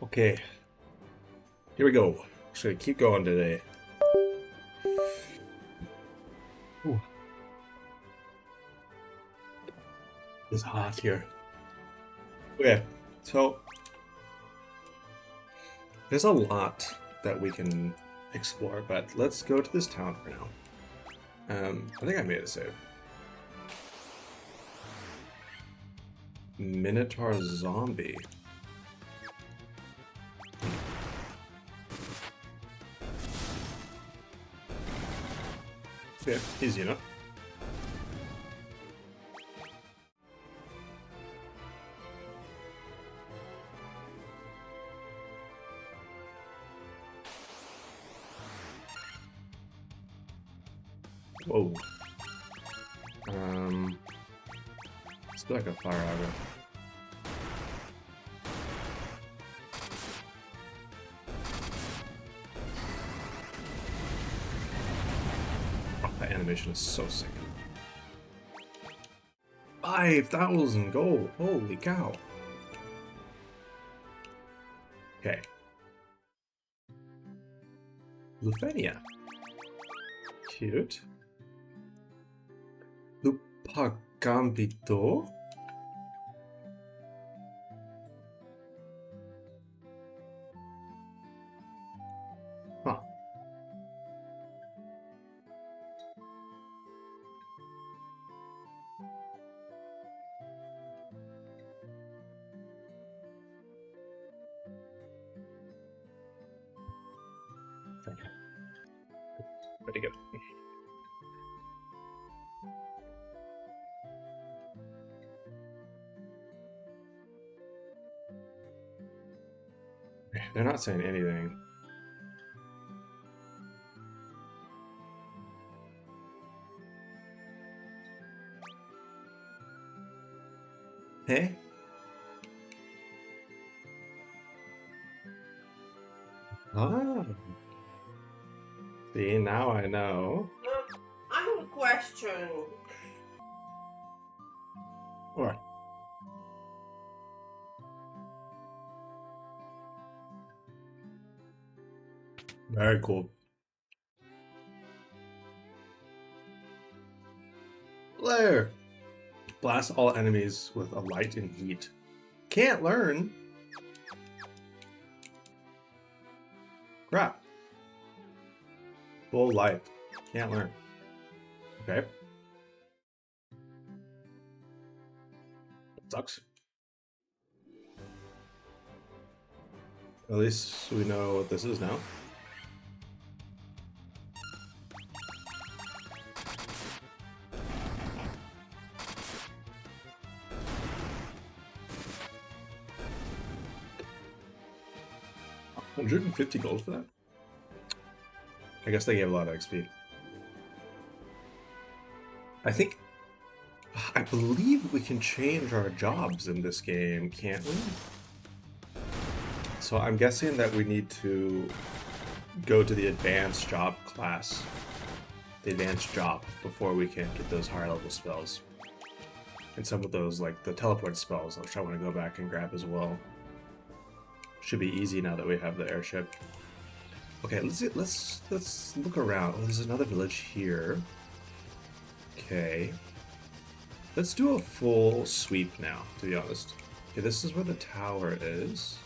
Okay, here we go. Should I keep going today? Ooh, it's hot here. Okay, so there's a lot that we can explore, but let's go to this town for now. I think I made a save. Minotaur zombie. Yeah, easy enough. Whoa. Let's do like a fire aggro. Oh, that animation is so sick. 5,000 gold. Holy cow. Okay. Lufenia. Cute. Lupagambito. Huh. Pretty good. They're not saying anything. Hey? Ah. See, now I know. I have a question. What? Very cool. Blair! Blast all enemies with a light and heat. Can't learn. Crap. Full life. Can't learn. Okay. Sucks. At least we know what this is now. $150 gold for that? I guess they gave a lot of XP. I believe we can change our jobs in this game, can't we? So I'm guessing that we need to go to the advanced job class, the advanced job, before we can get those higher level spells. And some of those, like the teleport spells, which I want to go back and grab as well. Should be easy now that we have the airship. Okay, let's look around. Oh, there's another village here. Okay. Let's do a full sweep now, to be honest. Okay, this is where the tower is.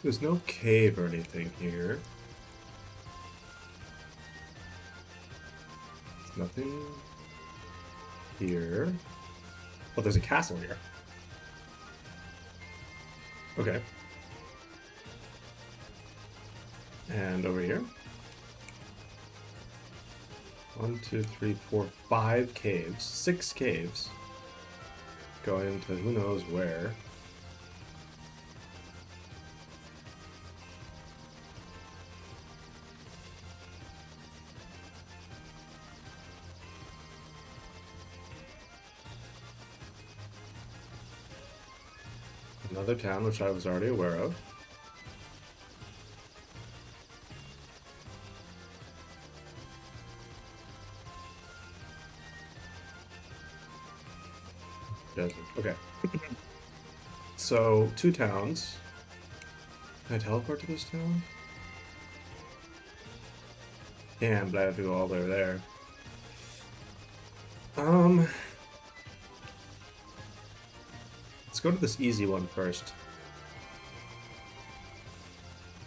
There's no cave or anything here. Nothing here. Oh, there's a castle here. Okay. And over here. 1, 2, 3, 4, 5 caves. 6 caves. Going into who knows where. Another town, which I was already aware of. Doesn't. Okay. So, 2 towns. Can I teleport to this town? Can, but I have to go all the way there. Let's go to this easy one first.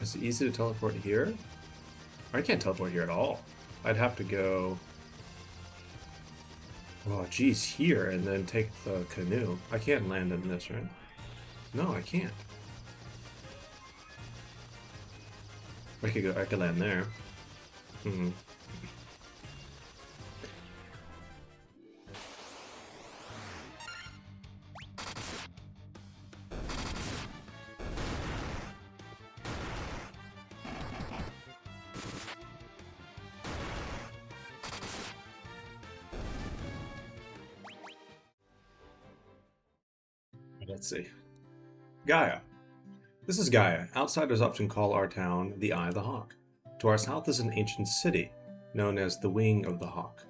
Is it easy to teleport here? I can't teleport here at all. I'd have to go... Oh, geez, here, and then take the canoe. I can't land in this, right? No, I can't. I could land there. Hmm. Let's see. Gaia. This is Gaia. Outsiders often call our town the Eye of the Hawk. To our south is an ancient city, known as the Wing of the Hawk.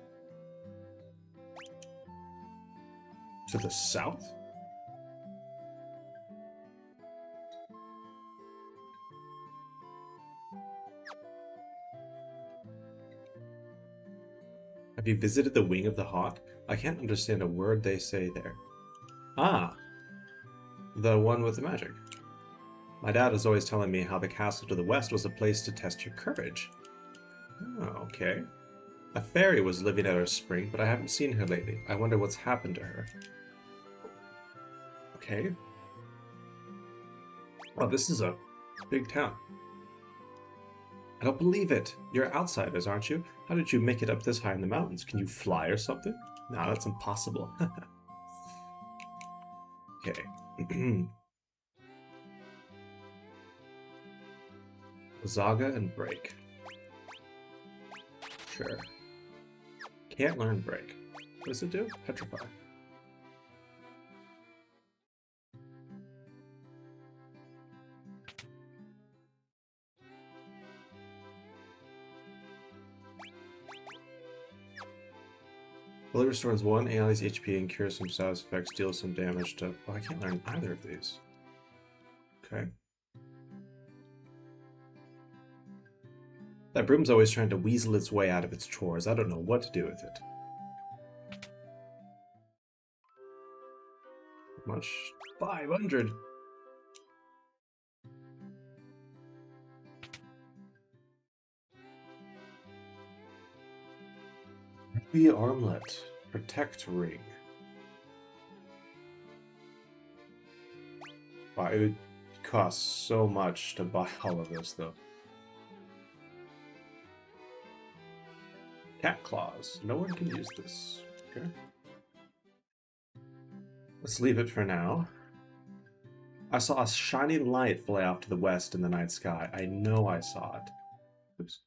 To the south? Have you visited the Wing of the Hawk? I can't understand a word they say there. Ah, the one with the magic. My dad was always telling me how the castle to the west was a place to test your courage. Oh, okay. A fairy was living at our spring, but I haven't seen her lately. I wonder what's happened to her. Okay. Oh, this is a big town. I don't believe it. You're outsiders, aren't you? How did you make it up this high in the mountains? Can you fly or something? No, that's impossible. Okay. Zaga and Break. Sure. Can't learn Break. What does it do? Petrify. Fully restores 1 ally's HP and cures some status effects, deals some damage to... Oh, I can't learn either of these. Okay. That broom's always trying to weasel its way out of its chores. I don't know what to do with it. How much? 500! Ruby Armlet. Protect Ring. Wow, it would cost so much to buy all of this, though. Cat Claws. No one can use this. Okay. Let's leave it for now. I saw a shiny light fly off to the west in the night sky. I know I saw it. Oops.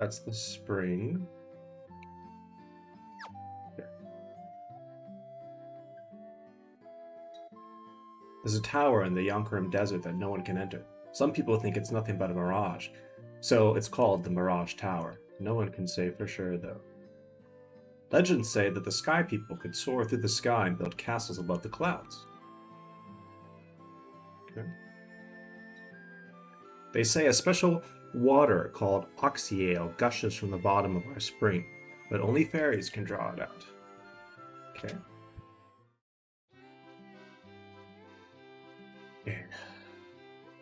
That's the spring. Here. There's a tower in the Yonkarim Desert that no one can enter. Some people think it's nothing but a mirage, so it's called the Mirage Tower. No one can say for sure, though. Legends say that the Sky People could soar through the sky and build castles above the clouds. Okay. They say a special water called oxyale gushes from the bottom of our spring, but only fairies can draw it out. Okay. Yeah.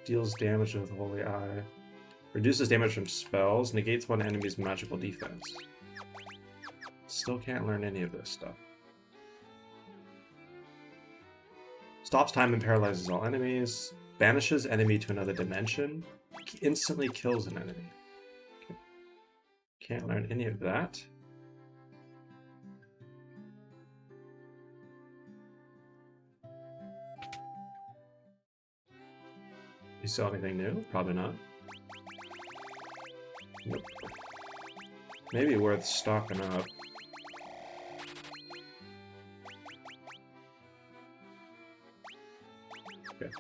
Deals damage with Holy Eye. Reduces damage from spells, negates one enemy's magical defense. Still can't learn any of this stuff. Stops time and paralyzes all enemies. Banishes enemy to another dimension. Instantly kills an enemy. Okay. Can't learn any of that. You saw anything new? Probably not. Nope. Maybe worth stocking up. Okay.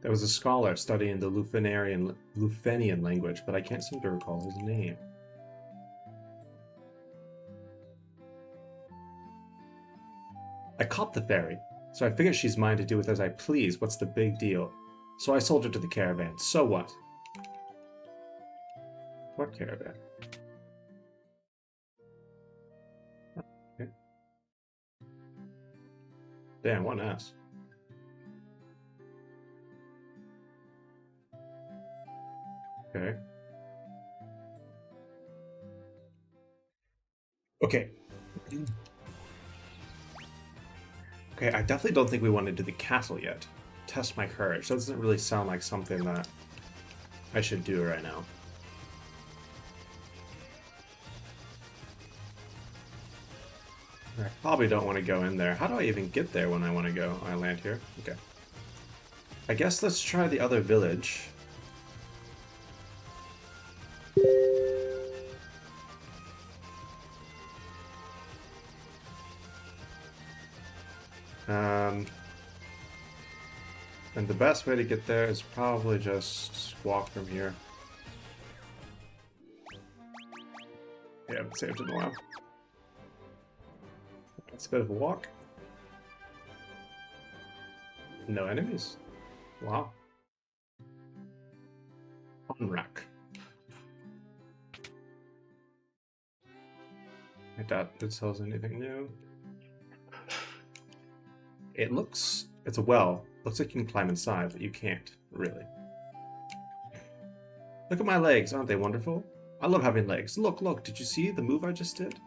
There was a scholar studying the Lufenian language, but I can't seem to recall his name. I caught the Faerie, so I figured she's mine to do with as I please. What's the big deal? So I sold her to the Caravan. So what? What Caravan? Okay. Damn, one ass. Okay. Okay. Okay, I definitely don't think we want to do the castle yet. Test my courage. That doesn't really sound like something that I should do right now. I probably don't want to go in there. How do I even get there when I want to go? I land here? Okay. I guess let's try the other village. And the best way to get there is probably just walk from here. Yeah, I haven't saved in a while. That's a bit of a walk. No enemies. Wow. Onrac. I doubt it tells anything new. It's a well. Looks like you can climb inside, but you can't, really. Look at my legs, aren't they wonderful? I love having legs. Look, did you see the move I just did?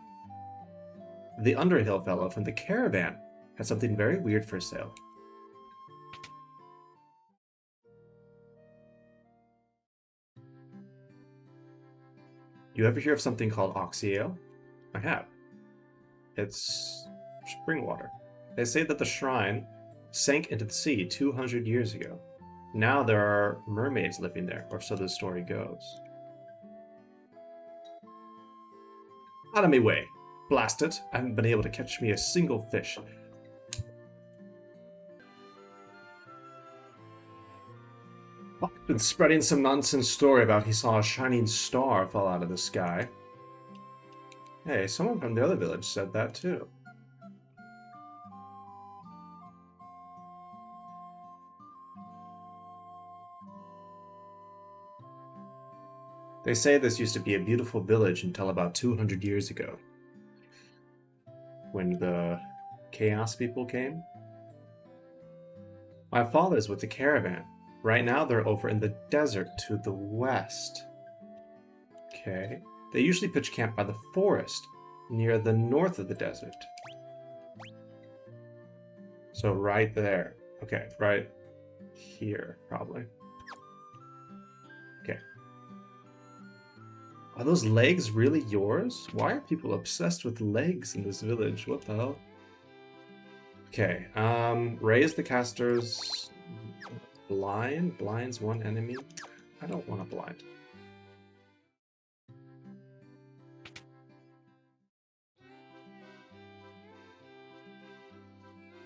The Underhill fellow from the Caravan had something very weird for sale. You ever hear of something called Oxy Ale? I have. It's spring water. They say that the shrine sank into the sea 200 years ago. Now there are mermaids living there, or so the story goes. Out of me way! Blast it! I haven't been able to catch me a single fish. I've been spreading some nonsense story about he saw a shining star fall out of the sky. Hey, someone from the other village said that too. They say this used to be a beautiful village until about 200 years ago, when the Chaos people came. My father's with the Caravan. Right now they're over in the desert to the west. Okay. They usually pitch camp by the forest, near the north of the desert. So right there. Okay, right here, probably. Okay. Are those legs really yours? Why are people obsessed with legs in this village? What the hell? Okay, raise the caster's blind. Blinds one enemy. I don't want to blind.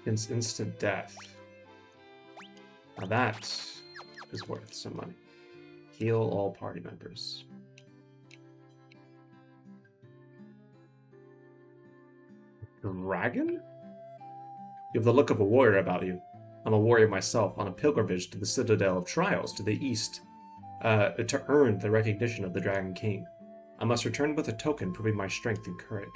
It's instant death. Now that is worth some money. Heal all party members. Dragon? You have the look of a warrior about you. I'm a warrior myself on a pilgrimage to the Citadel of Trials to the east, to earn the recognition of the Dragon King. I must return with a token proving my strength and courage.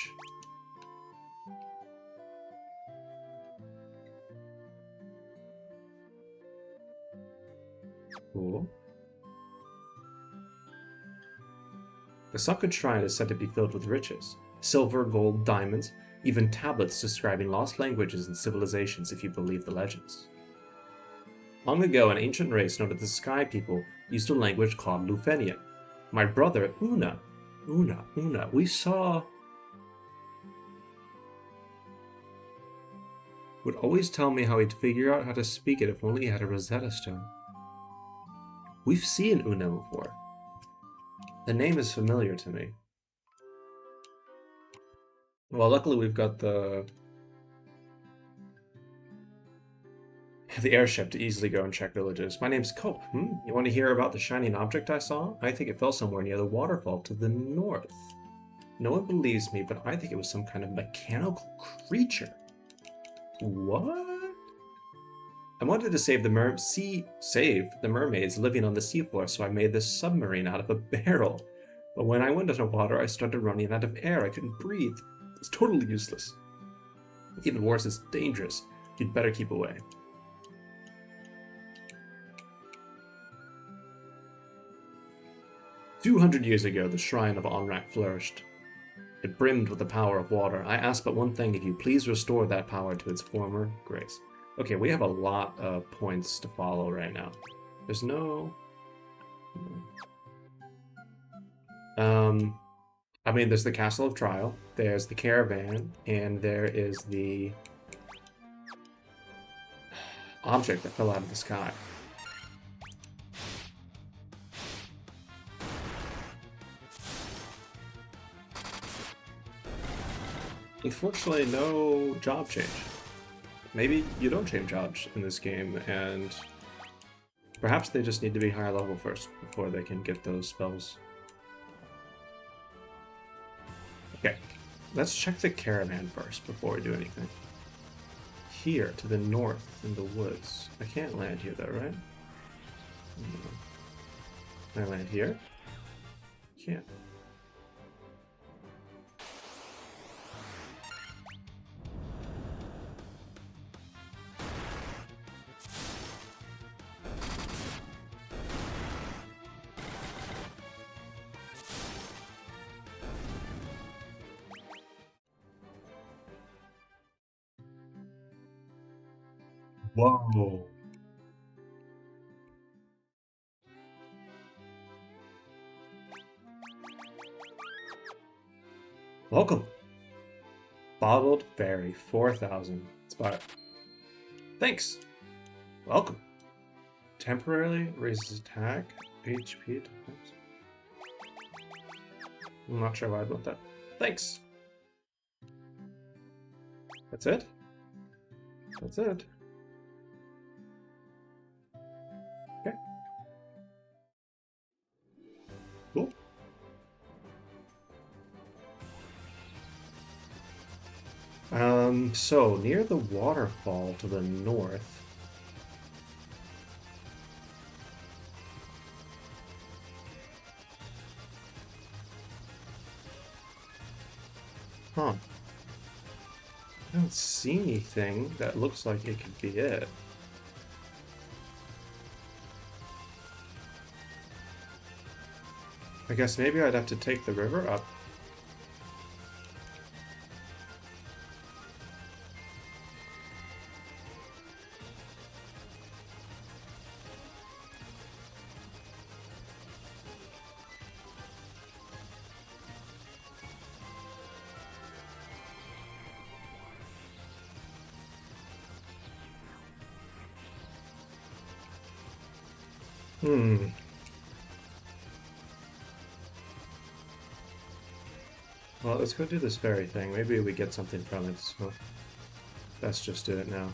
Cool. The Sunken Shrine is said to be filled with riches. Silver, gold, diamonds, even tablets describing lost languages and civilizations if you believe the legends. Long ago, an ancient race known as the Sky People used a language called Lufenia. My brother, Una, we saw... would always tell me how he'd figure out how to speak it if only he had a Rosetta Stone. We've seen Una before. The name is familiar to me. Well, luckily we've got the... I have the airship to easily go and check villages. My name's Cope. You want to hear about the shining object I saw? I think it fell somewhere near the waterfall to the north. No one believes me, but I think it was some kind of mechanical creature. What? I wanted to save the mermaids living on the seafloor, so I made this submarine out of a barrel. But when I went underwater, I started running out of air. I couldn't breathe. It's totally useless. Even worse, it's dangerous. You'd better keep away. "200 years ago, the shrine of Onrac flourished. It brimmed with the power of water. I ask but one thing, if you please restore that power to its former grace." Okay, we have a lot of points to follow right now. There's no... I mean, there's the Castle of Trial, there's the Caravan, and there is the object that fell out of the sky. Unfortunately, no job change. Maybe you don't change jobs in this game, and perhaps they just need to be higher level first before they can get those spells. Okay, let's check the Caravan first before we do anything. Here, to the north, in the woods. I can't land here though, right? No. Can I land here? Can't. Whoa. Welcome. Bottled Faerie, 4,000. Let's buy it. Thanks. Welcome. Temporarily raises attack, HP. I'm not sure why I'd want that. Thanks. That's it? That's it. Okay. Cool. So near the waterfall to the north. Huh. I don't see anything that looks like it could be it. I guess maybe I'd have to take the river up. Well, let's go do this fairy thing. Maybe we get something from it, so let's just do it now.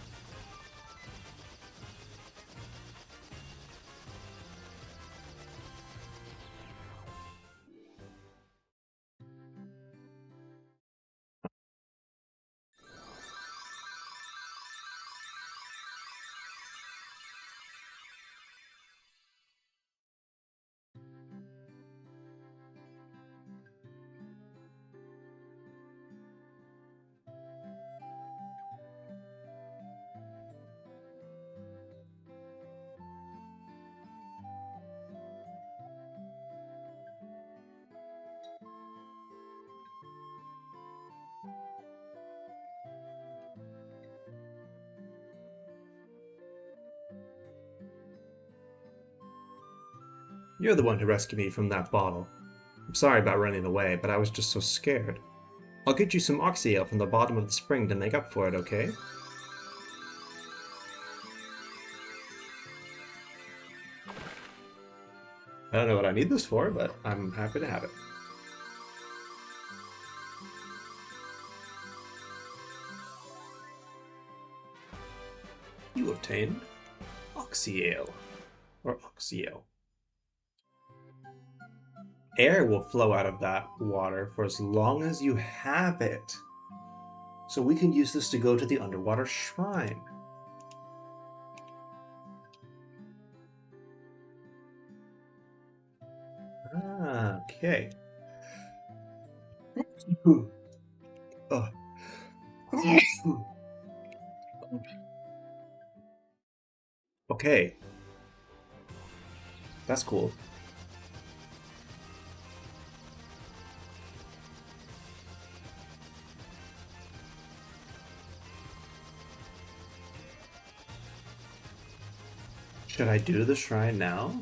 You're the one who rescued me from that bottle. I'm sorry about running away, but I was just so scared. I'll get you some oxy ale from the bottom of the spring to make up for it, okay? I don't know what I need this for, but I'm happy to have it. You obtained Oxyale. Or Oxyale. Air will flow out of that water for as long as you have it. So we can use this to go to the underwater shrine. Ah, okay. Oh. Okay. That's cool. Should I do the shrine now?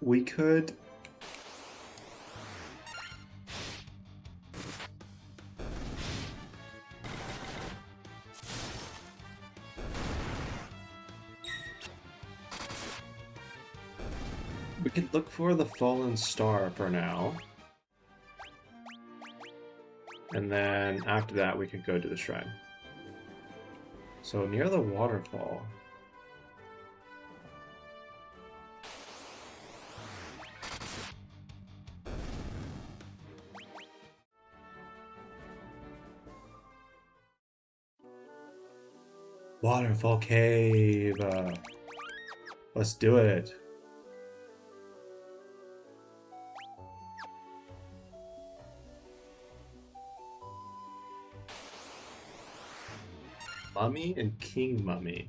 We could... We could look for the fallen star for now. And then after that we could go to the shrine. So near the waterfall. Waterfall Cave. Let's do it. Mummy and King Mummy.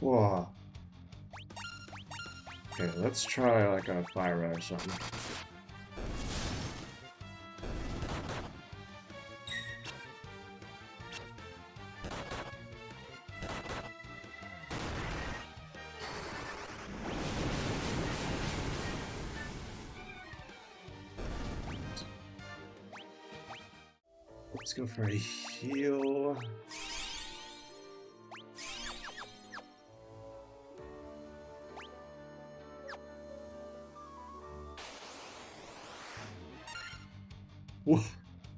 Whoa. Okay, let's try like a fire or something. Let's go for a heal.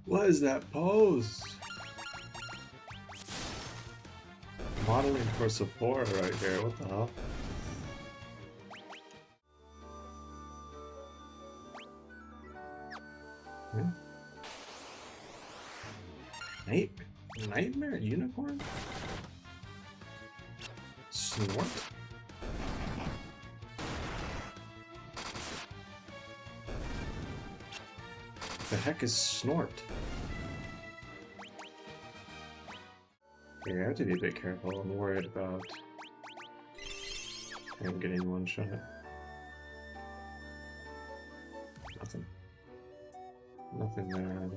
What is that pose? Modeling for Sephora right here, what the hell? Yeah. Nightmare unicorn? Snort? The heck is Snort? Yeah, I have to be a bit careful. I'm worried about him getting one shot. Nothing. Nothing there.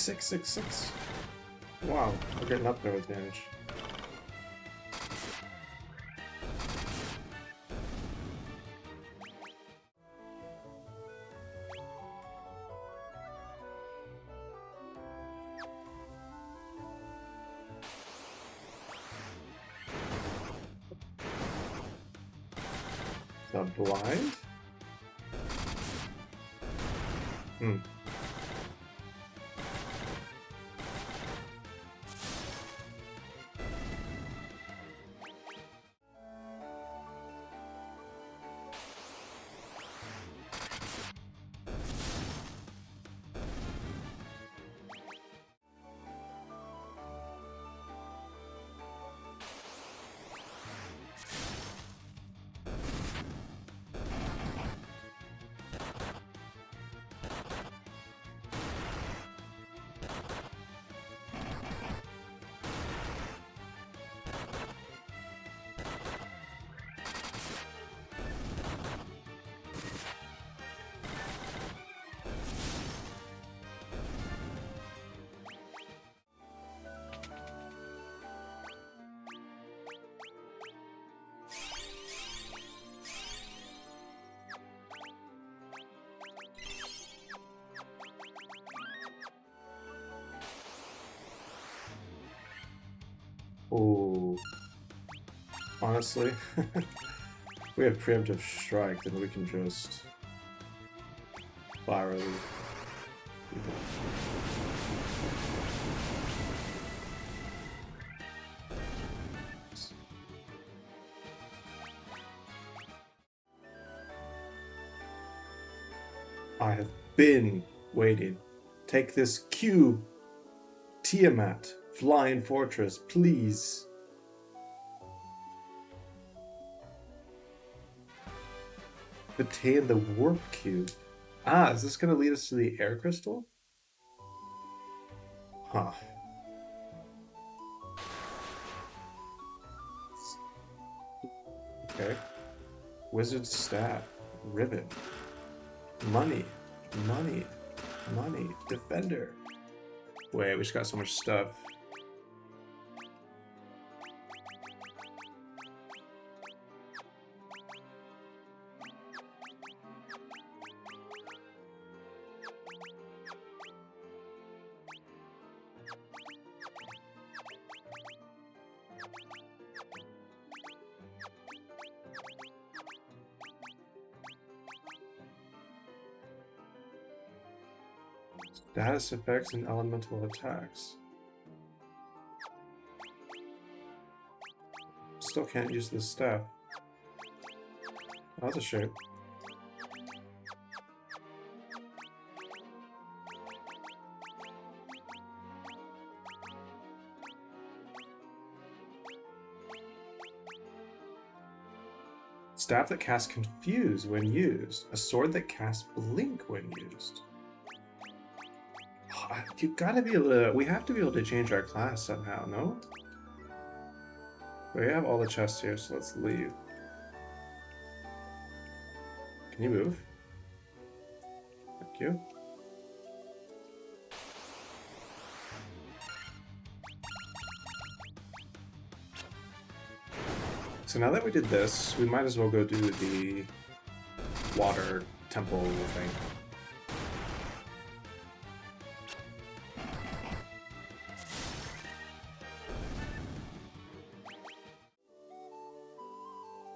666. Wow, we're getting up there with damage. The blind? Hmm. Oh, honestly, if we have preemptive strike, then we can just fire leave. I have been waiting. Take this cube, Tiamat, Flying Fortress, please. Attain the warp cube. Ah, is this going to lead us to the air crystal? Huh. Okay. Wizard staff. Ribbon. Money. Money. Money. Defender. Wait, we just got so much stuff. Status effects and elemental attacks. Still can't use this staff. Oh, that's a shame. Staff that casts Confuse when used. A sword that casts Blink when used. You gotta be able to. We have to be able to change our class somehow, no? We have all the chests here, so let's leave. Can you move? Thank you. So now that we did this, we might as well go do the water temple thing.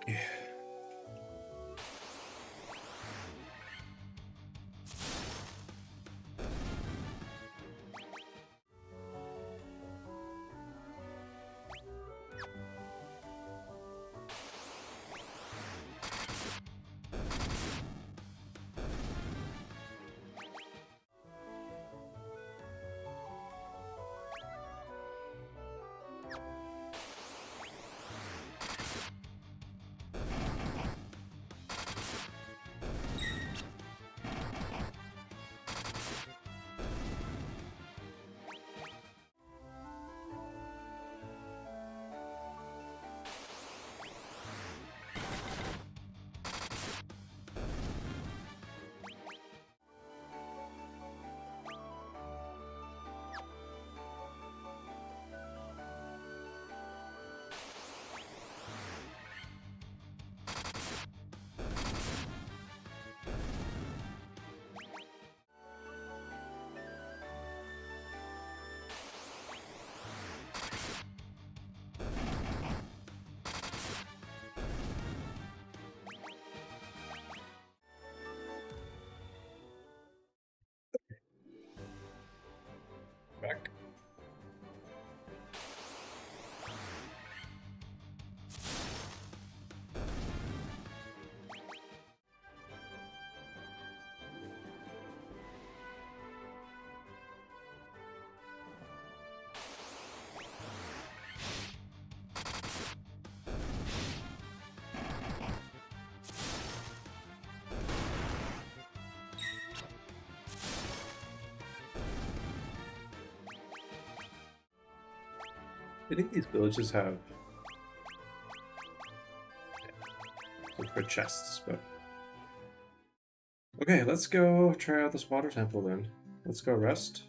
Yeah. I think these villages have some good chests, but okay, let's go try out this water temple then. Let's go rest.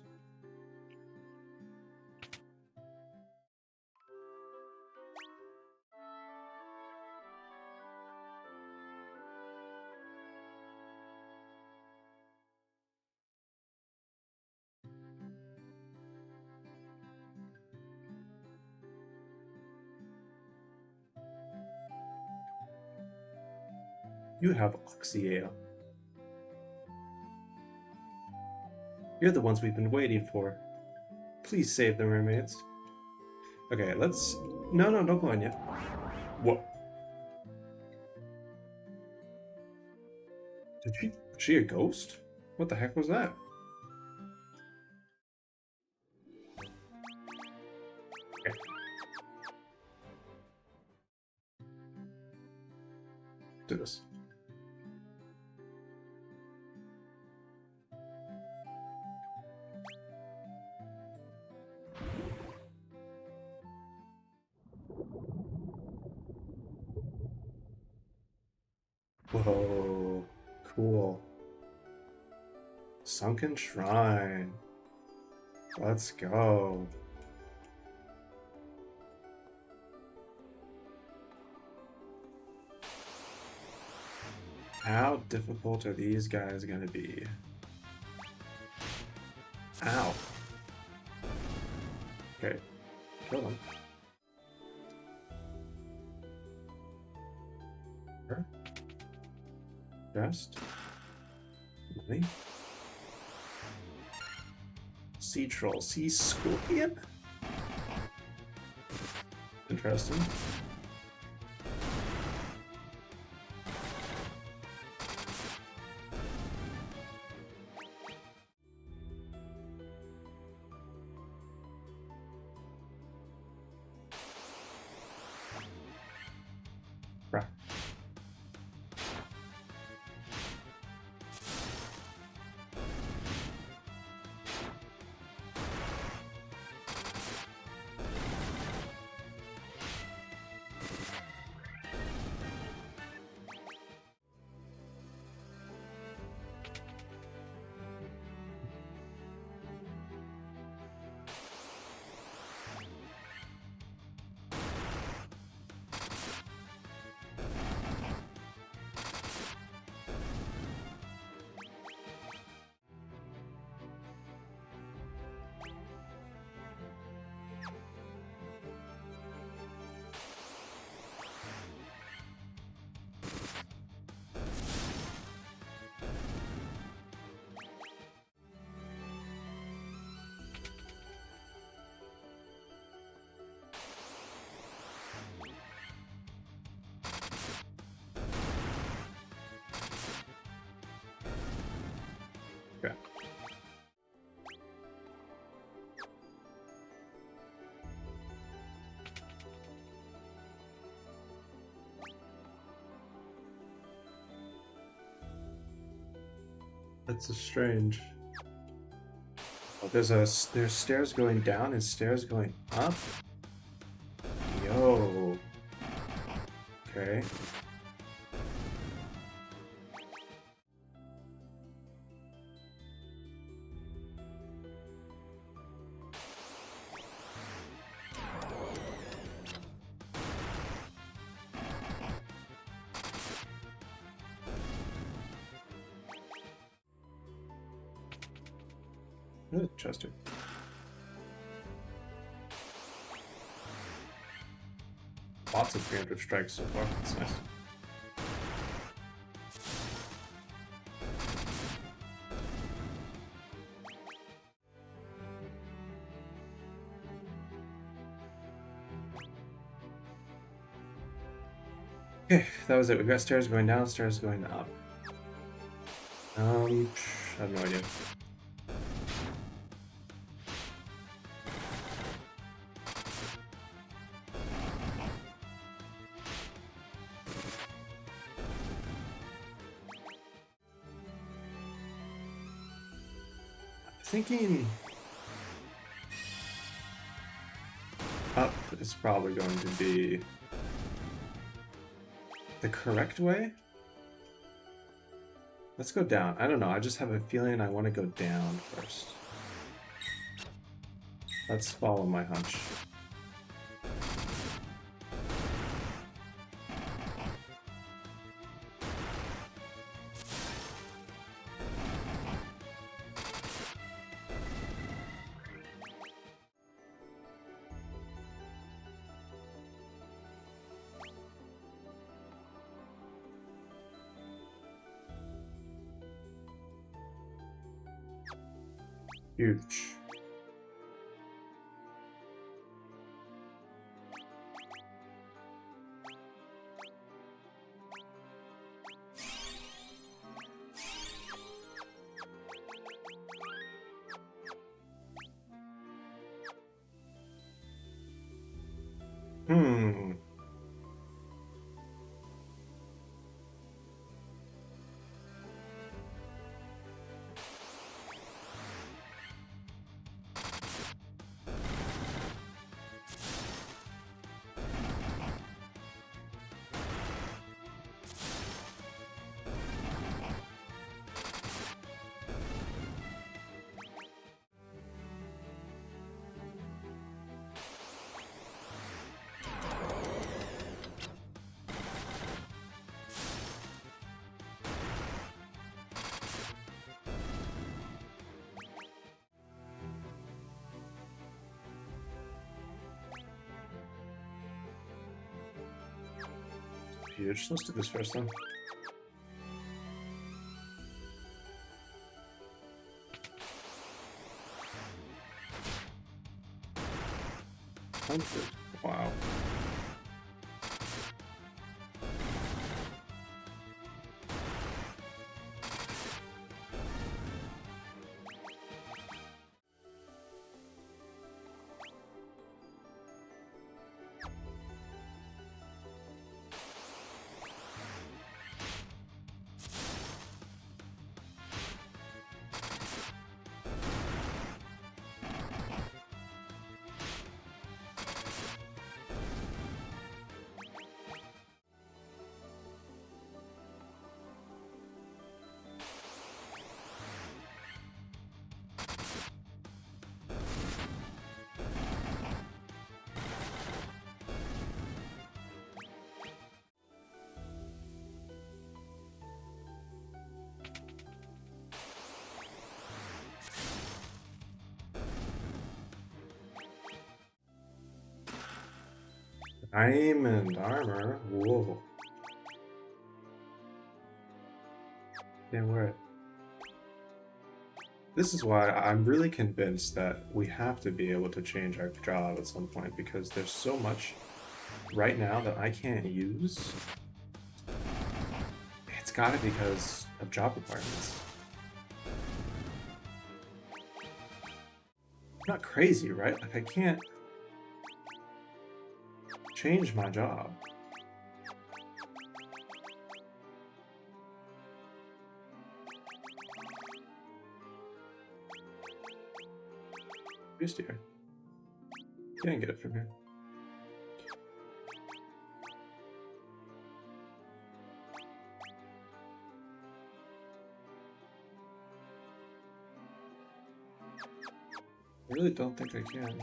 You have Oxyale. You're the ones we've been waiting for. Please save the mermaids. Okay, let's... No, don't go in yet. What? Was she a ghost? What the heck was that? Okay. Do this. Whoa, cool. Sunken Shrine. Let's go. How difficult are these guys gonna be? Ow. Okay, kill them. Best. Money. Sea troll, sea scorpion. Interesting. Right. Okay. That's a strange. Oh, there's stairs going down and stairs going up. Yo. Okay. Chester. Lots of 300 strikes so far. That's nice. Okay, that was it. We've got stairs going down, stairs going up. I have no idea. Thinking up is probably going to be the correct way. Let's go down. I don't know. I just have a feeling I want to go down first. Let's follow my hunch. Huge. Hmm. Huge. Let's do this first then. Wow. Diamond armor. Whoa. Damn right. This is why I'm really convinced that we have to be able to change our job at some point, because there's so much right now that I can't use. It's gotta be because of job requirements. Not crazy, right? Like I can't change my job. Used here. Can't get it from here. I really don't think I can.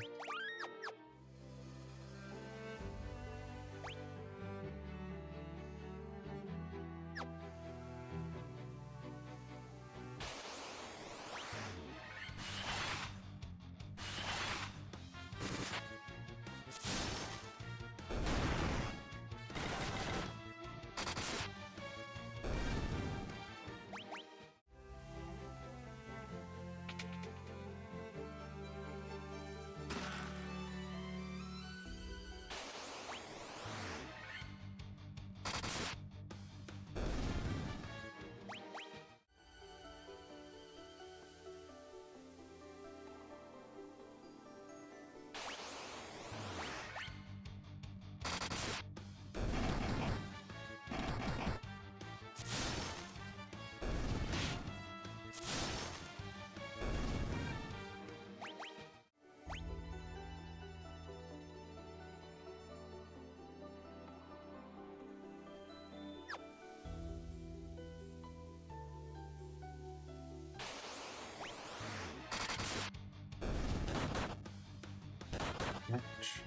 Ouch.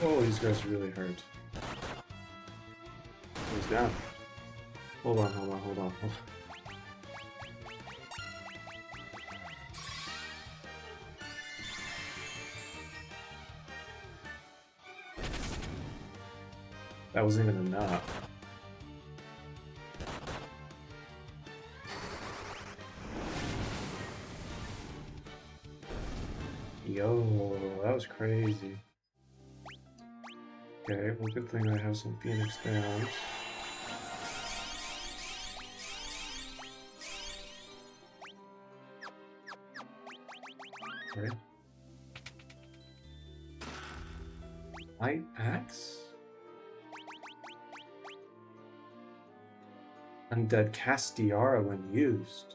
Whoa, these guys really hurt. He's down. Hold on. That wasn't even enough. Yo, that was crazy. Okay, well, good thing I have some Phoenix Downs. Okay. Light Axe? Undead Castiara when used.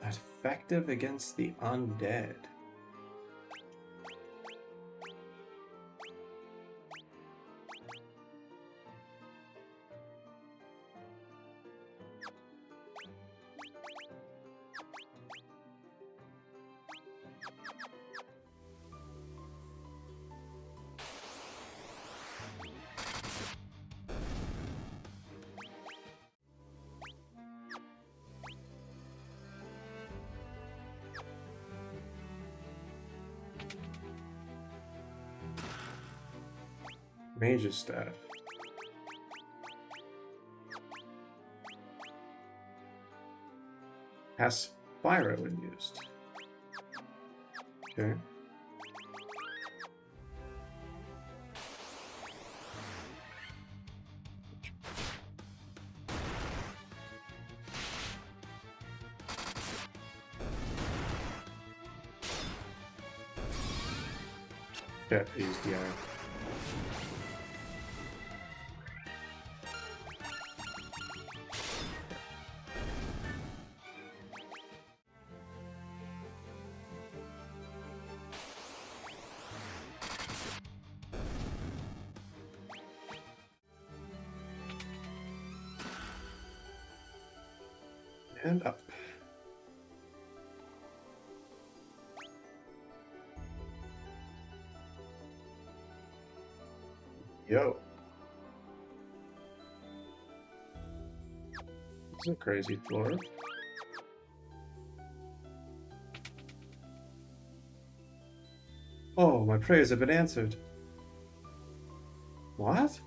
Not effective against the undead. Mage's Staff. Has Spyro when used. Okay. Yeah, please, yeah. And up. Yo. It's a crazy floor. Oh, my prayers have been answered. What?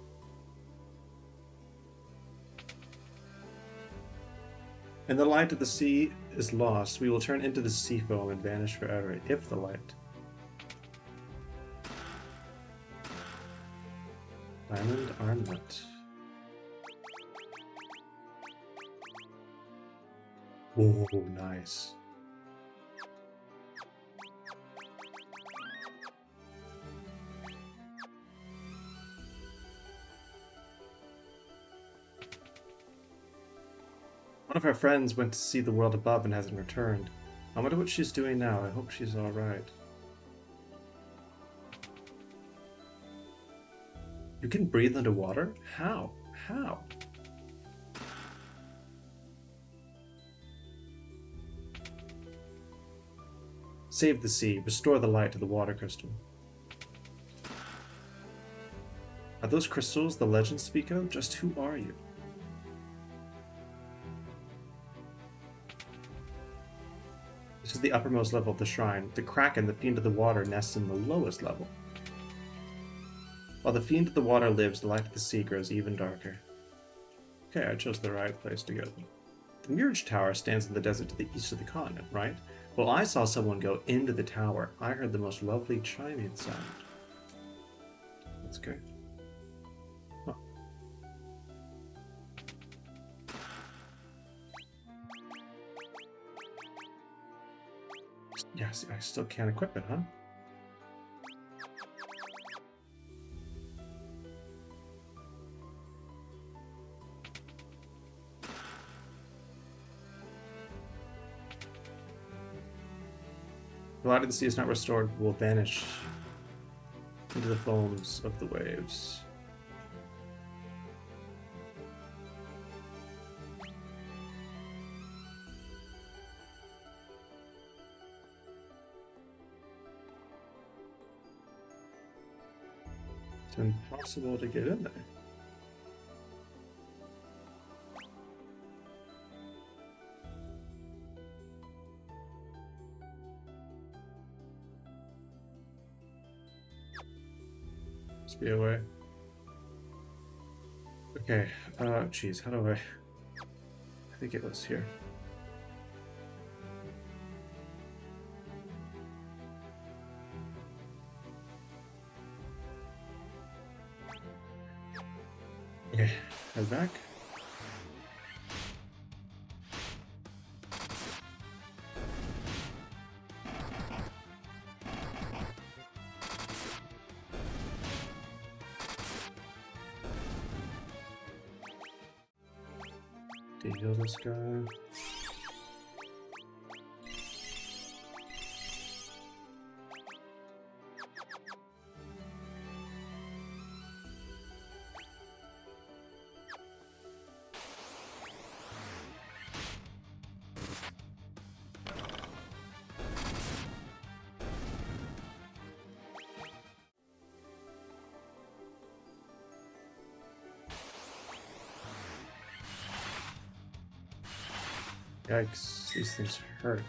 And the light of the sea is lost. We will turn into the sea foam and vanish forever, if the light. Diamond armlet. Oh, nice. One of our friends went to see the world above and hasn't returned. I wonder what she's doing now. I hope she's alright. You can breathe underwater? How? How? Save the sea. Restore the light to the water crystal. Are those crystals the legends speak of? Just who are you? This is the uppermost level of the shrine. The Kraken, the fiend of the water, nests in the lowest level. While the fiend of the water lives, the light of the sea grows even darker. Okay, I chose the right place to go. The Mirage Tower stands in the desert to the east of the continent, right? Well, I saw someone go into the tower. I heard the most lovely chiming sound. That's good. Huh. Yes, I still can't equip it, huh? The light of the sea is not restored, will vanish into the foams of the waves. It's impossible to get in there. Must be a way. Okay, geez, how do I think it was here. Okay, head back. To heal this guy. Yikes, these things hurt.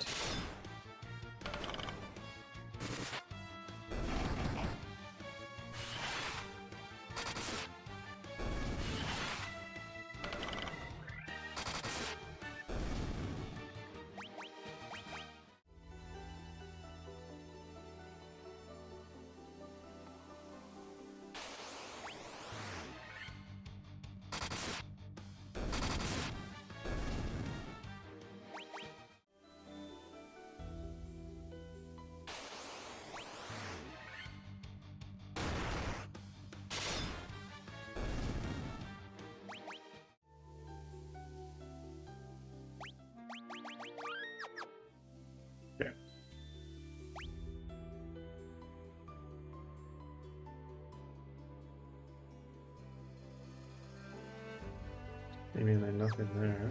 Maybe there's nothing there.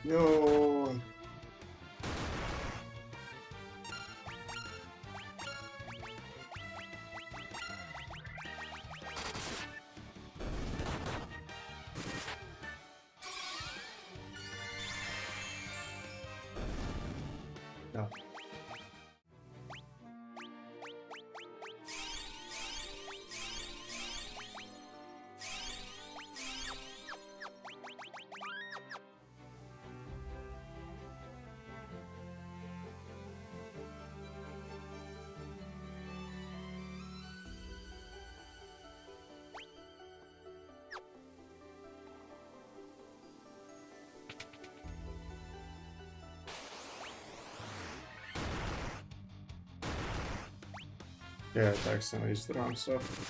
No. No. Yeah, I accidentally used the wrong stuff.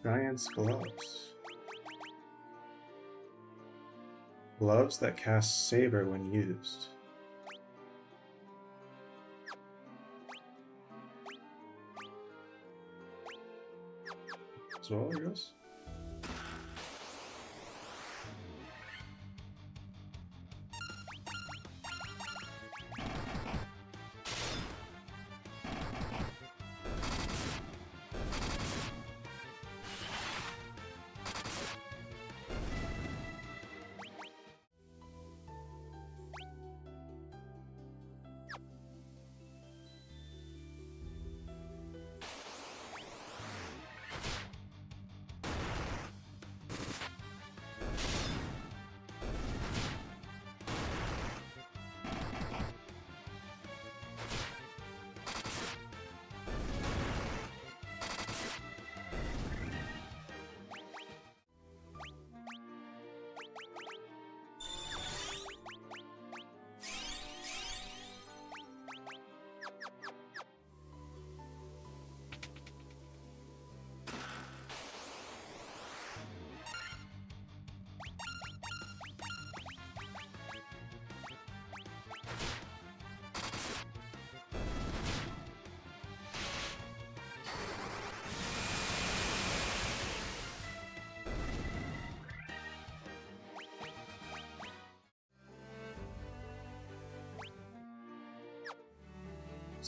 Giant's gloves. Gloves that cast Saber when used. As well, I guess.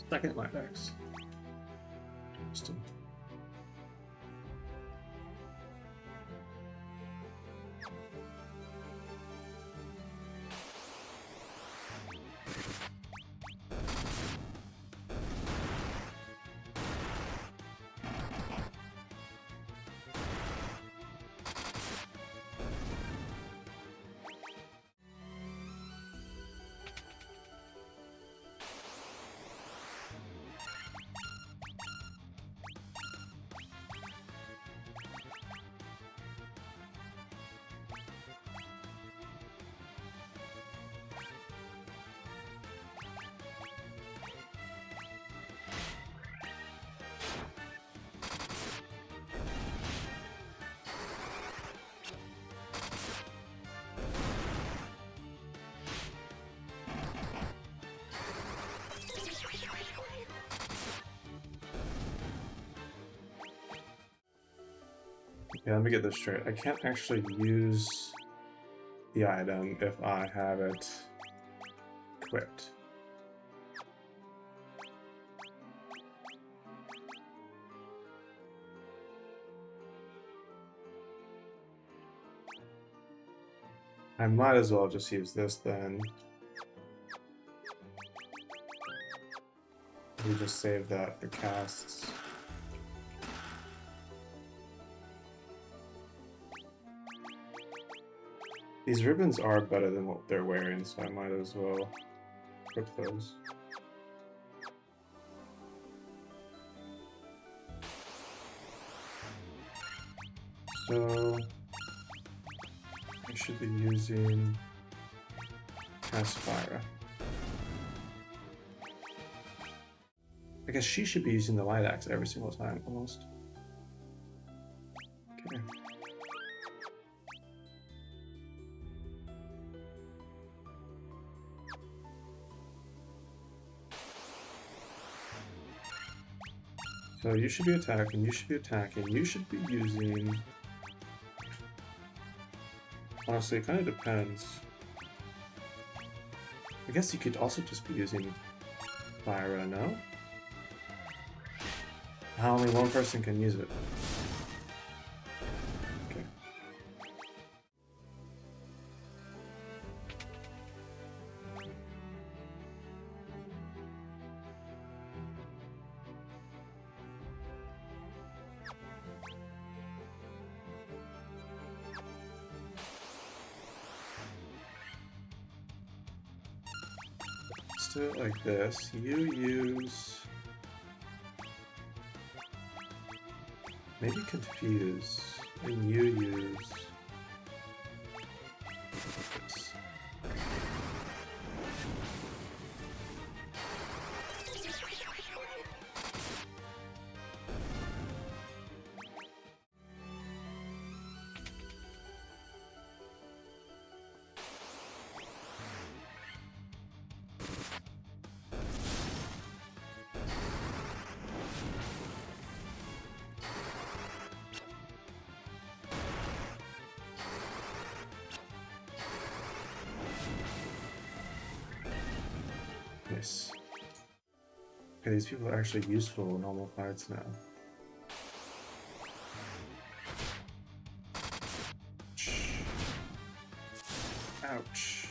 Second light axe. Interesting. Okay, let me get this straight. I can't actually use the item if I have it equipped. I might as well just use this then. We just save that for casts. These ribbons are better than what they're wearing, so I might as well equip those. So I should be using Faerie. I guess she should be using the light axe every single time, almost. Okay. So you should be attacking, you should be attacking, you should be using... Honestly, it kind of depends. I guess you could also just be using Faerie, no? How only one person can use it. Okay. Let's do it like this. You use... Maybe confuse, and you use... Nice. Okay, these people are actually useful in normal fights now. Ouch.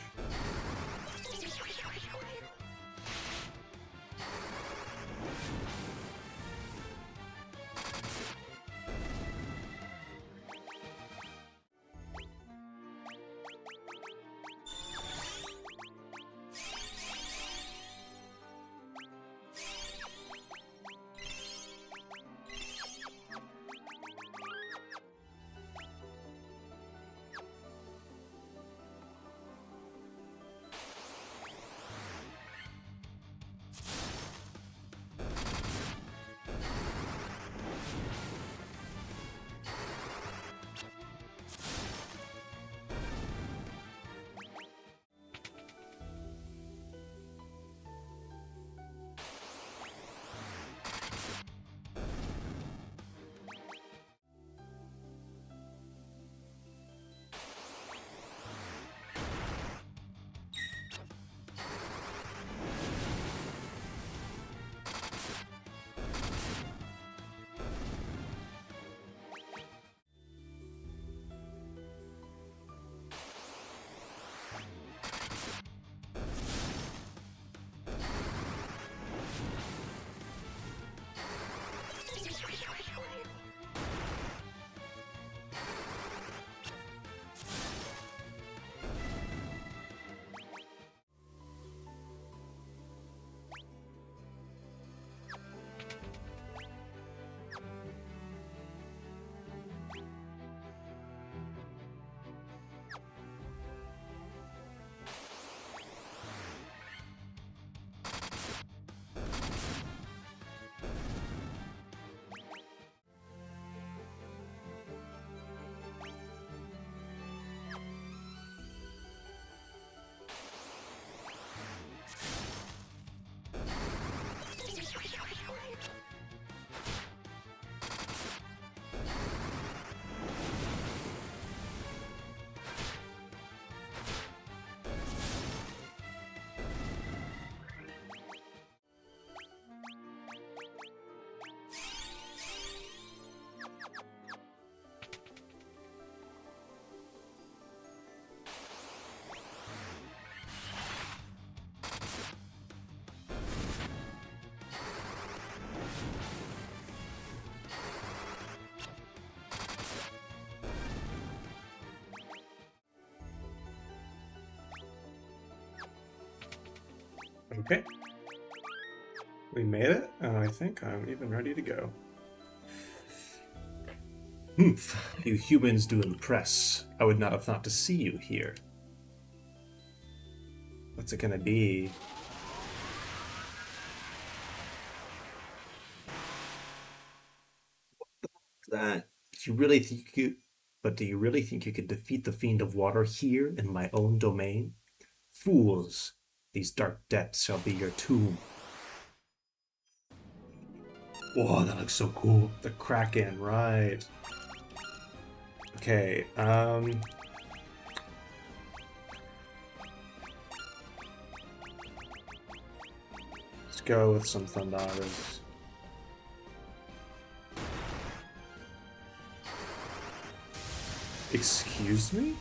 Okay. We made it, and I think I'm even ready to go. Humph, you humans do impress. I would not have thought to see you here. What's it gonna be? That? Do you really think you But do you really think you could defeat the Fiend of Water here in my own domain? Fools! These dark depths shall be your tomb. Whoa, that looks so cool. The Kraken, right. Okay, let's go with some Thundaras. Excuse me?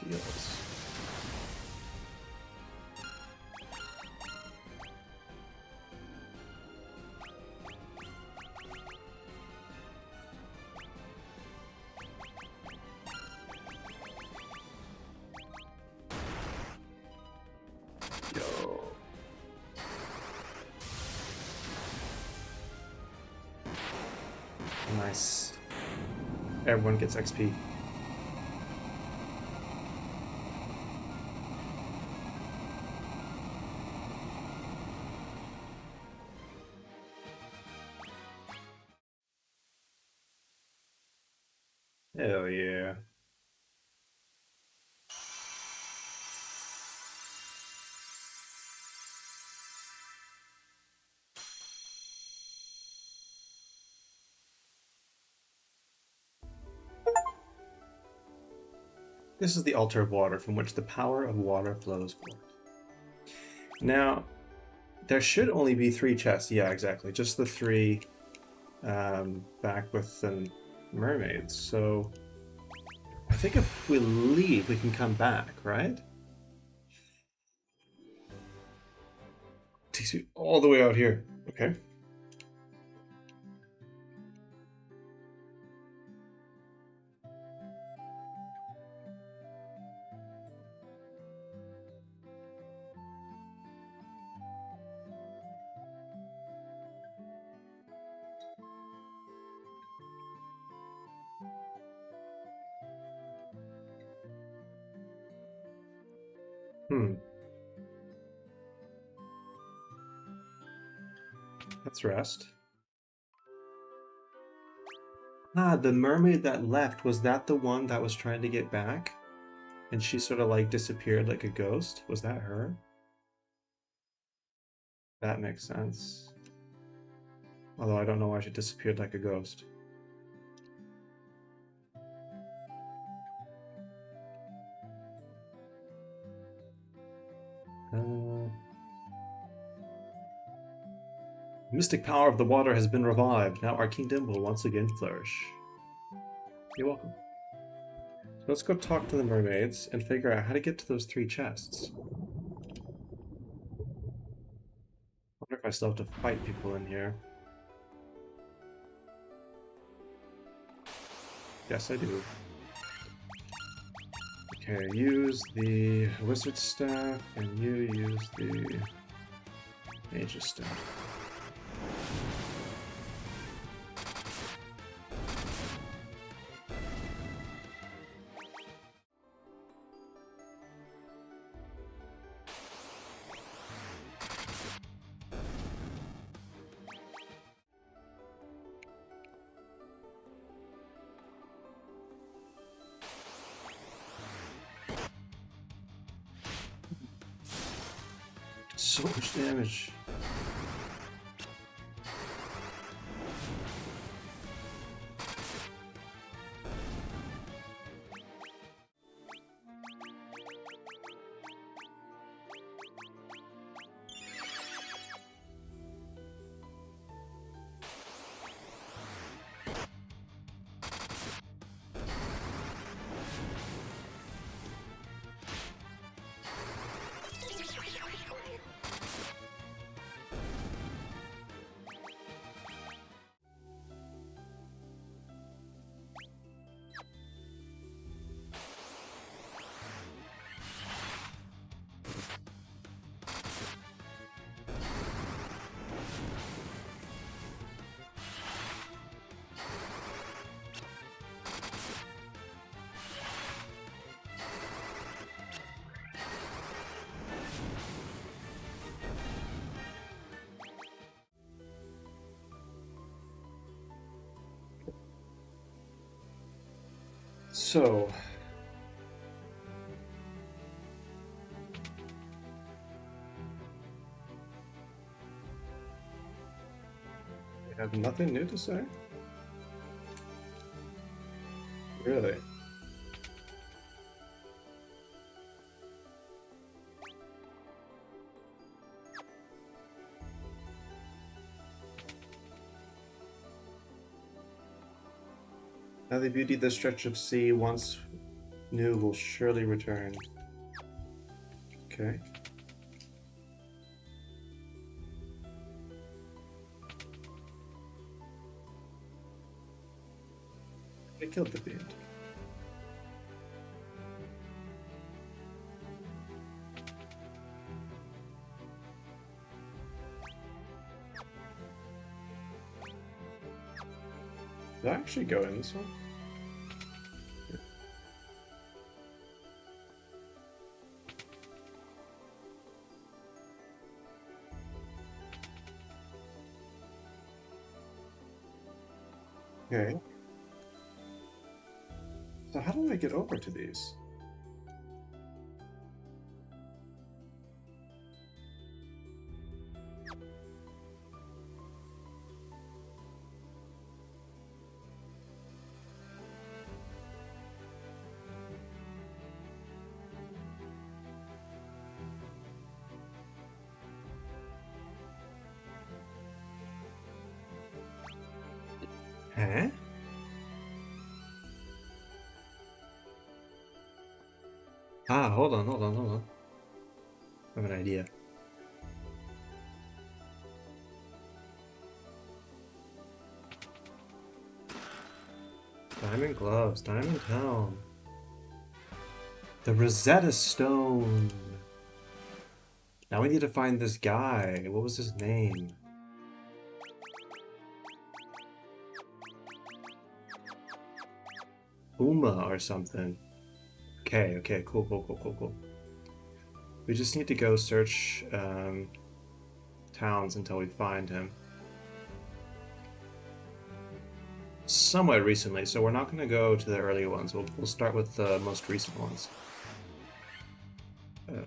Heals. Nice. Everyone gets XP. Hell yeah. This is the altar of water from which the power of water flows forth. Now, there should only be 3 chests. Yeah, exactly. Just the 3 back with the mermaids. So I think if we leave, we can come back, right? Takes me all the way out here. Okay. Let's rest. Ah, the mermaid that left, was that the one that was trying to get back? And she sort of like disappeared like a ghost? Was that her? That makes sense. Although I don't know why she disappeared like a ghost. The mystic power of the water has been revived. Now our kingdom will once again flourish. You're welcome. So let's go talk to the mermaids and figure out how to get to those 3 chests. I wonder if I still have to fight people in here. Yes, I do. Okay, use the wizard staff, and you use the mage's staff. So much damage. So, you have nothing new to say? Really? Now the beauty of the stretch of sea once new will surely return. Okay. I killed the fiend. Did I actually go in this one? Okay. So how do I get over to these? Huh? Ah, hold on. I have an idea. Diamond gloves, Diamond Town. The Rosetta Stone. Now we need to find this guy. What was his name? Uma or something. Okay, cool. We just need to go search towns until we find him. Somewhat recently, so we're not going to go to the earlier ones. We'll start with the most recent ones. Yeah.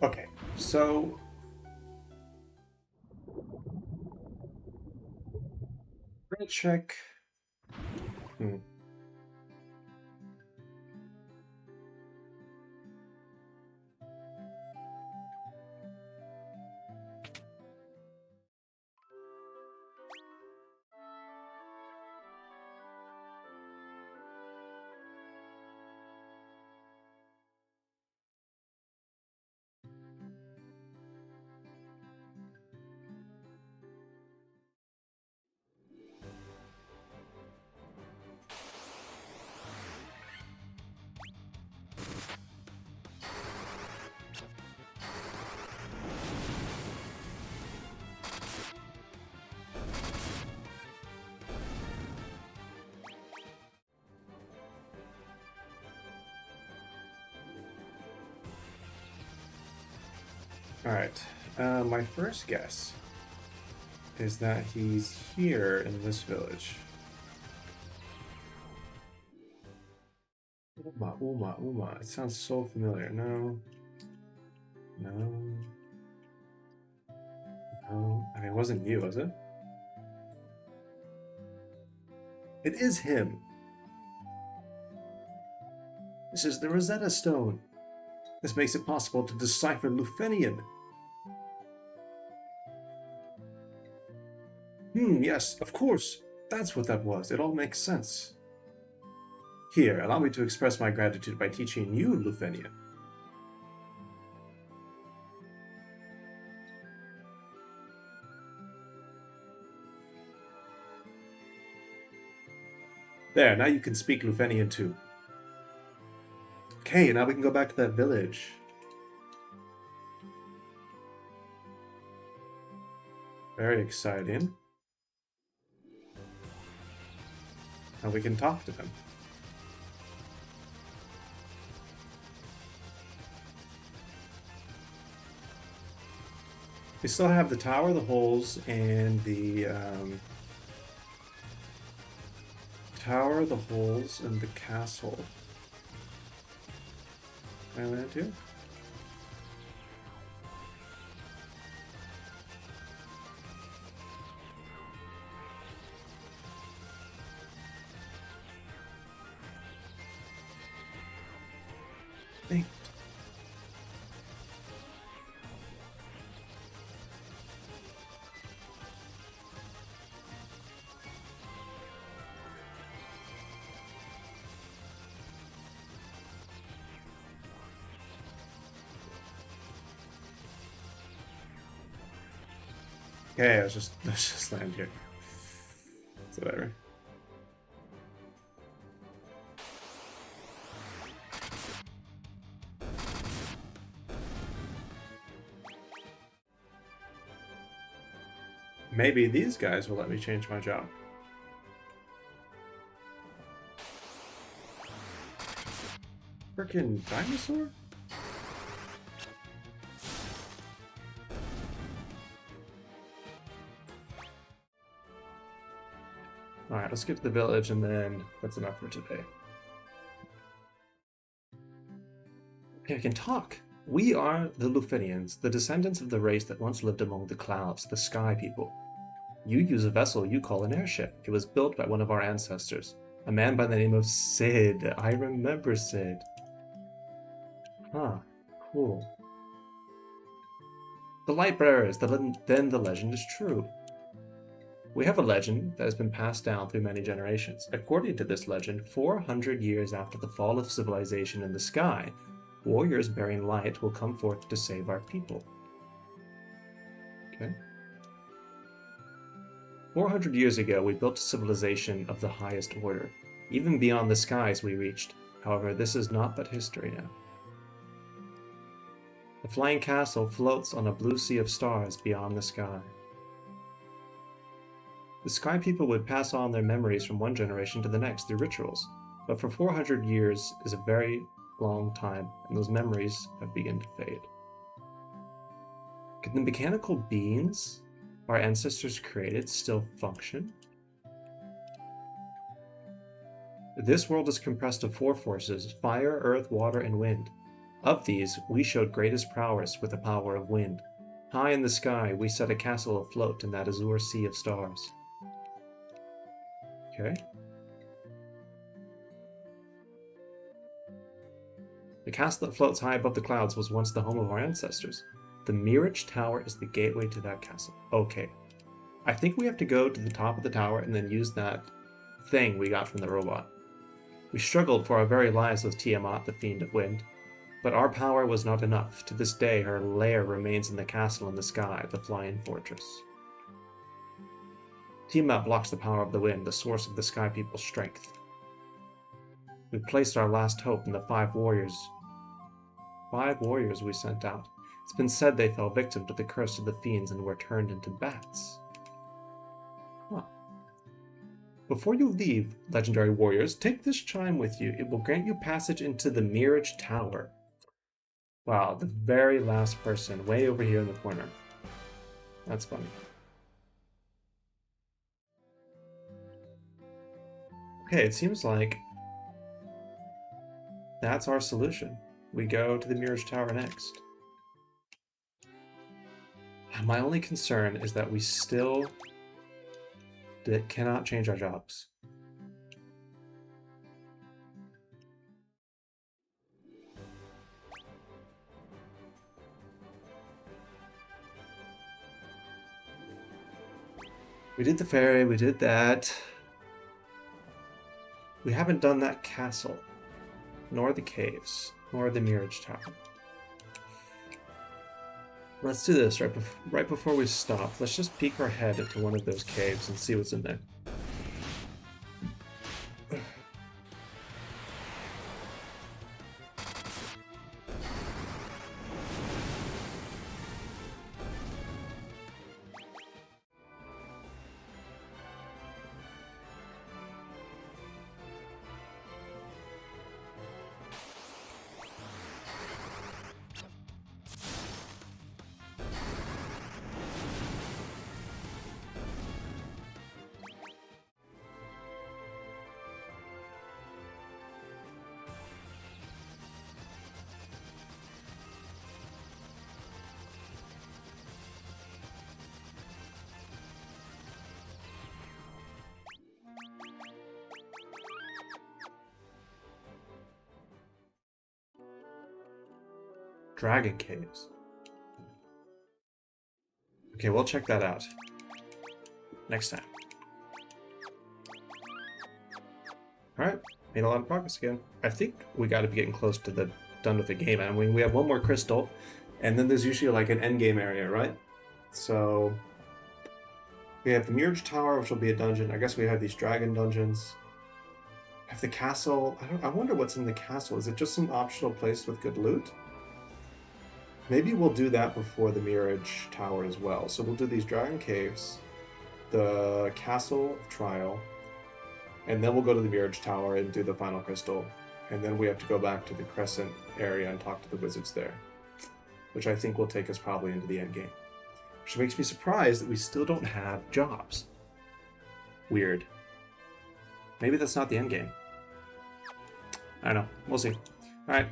Okay, so we're gonna check. Hmm. All right. My first guess is that he's here in this village. Uma. It sounds so familiar. No. I mean, it wasn't you, was it? It is him. This is the Rosetta Stone. This makes it possible to decipher Lufenian. Yes, of course. That's what that was. It all makes sense. Here, allow me to express my gratitude by teaching you Lufenia. There, now you can speak Lufenian too. Okay, now we can go back to that village. Very exciting. Now we can talk to them. We still have the tower, the holes, and the tower, the holes, and the castle. Can I land here? Thank. Okay, let's just land here. It's whatever. Maybe these guys will let me change my job. Frickin' dinosaur? Alright, let's get to the village and then that's enough for today. Okay, I can talk. We are the Lufenians, the descendants of the race that once lived among the clouds, the sky people. You use a vessel you call an airship. It was built by one of our ancestors, a man by the name of Sid. I remember Sid. Huh, cool. The light bearers, then the legend is true. We have a legend that has been passed down through many generations. According to this legend, 400 years after the fall of civilization in the sky, warriors bearing light will come forth to save our people. Okay. 400 years ago, we built a civilization of the highest order. Even beyond the skies we reached. However, this is not but history now. The flying castle floats on a blue sea of stars beyond the sky. The sky people would pass on their memories from one generation to the next through rituals, but for 400 years is a very long time, and those memories have begun to fade. Can the mechanical beings our ancestors created still function? This world is compressed of 4 forces: fire, earth, water, and wind. Of these, we showed greatest prowess with the power of wind. High in the sky, we set a castle afloat in that azure sea of stars. Okay. The castle that floats high above the clouds was once the home of our ancestors. The Mirage Tower is the gateway to that castle. Okay. I think we have to go to the top of the tower and then use that thing we got from the robot. We struggled for our very lives with Tiamat, the Fiend of Wind, but our power was not enough. To this day, her lair remains in the castle in the sky, the Flying Fortress. Tiamat blocks the power of the wind, the source of the Sky People's strength. We placed our last hope in the 5 warriors. 5 warriors we sent out. It's been said they fell victim to the curse of the fiends and were turned into bats. Huh. Before you leave, legendary warriors, take this chime with you. It will grant you passage into the Mirage Tower. Wow, the very last person, way over here in the corner. That's funny. Okay, it seems like that's our solution. We go to the Mirage Tower next. My only concern is that we still cannot change our jobs. We did the Faerie, we did that. We haven't done that castle, nor the caves, nor the Mirage Tower. Let's do this right before we stop. Let's just peek our head into one of those caves and see what's in there. Dragon Caves. Okay, we'll check that out next time. Alright, made a lot of progress again. I think we got to be getting close to the done with the game. I mean, we have one more crystal, and then there's usually like an end game area, right? So we have the Mirage Tower, which will be a dungeon. I guess we have these dragon dungeons. I have the castle. I wonder what's in the castle. Is it just some optional place with good loot? Maybe we'll do that before the Mirage Tower as well. So we'll do these Dragon Caves, the Castle of Trial, and then we'll go to the Mirage Tower and do the final crystal. And then we have to go back to the Crescent area and talk to the wizards there, which I think will take us probably into the end game. Which makes me surprised that we still don't have jobs. Weird. Maybe that's not the end game. I don't know. We'll see. Alright.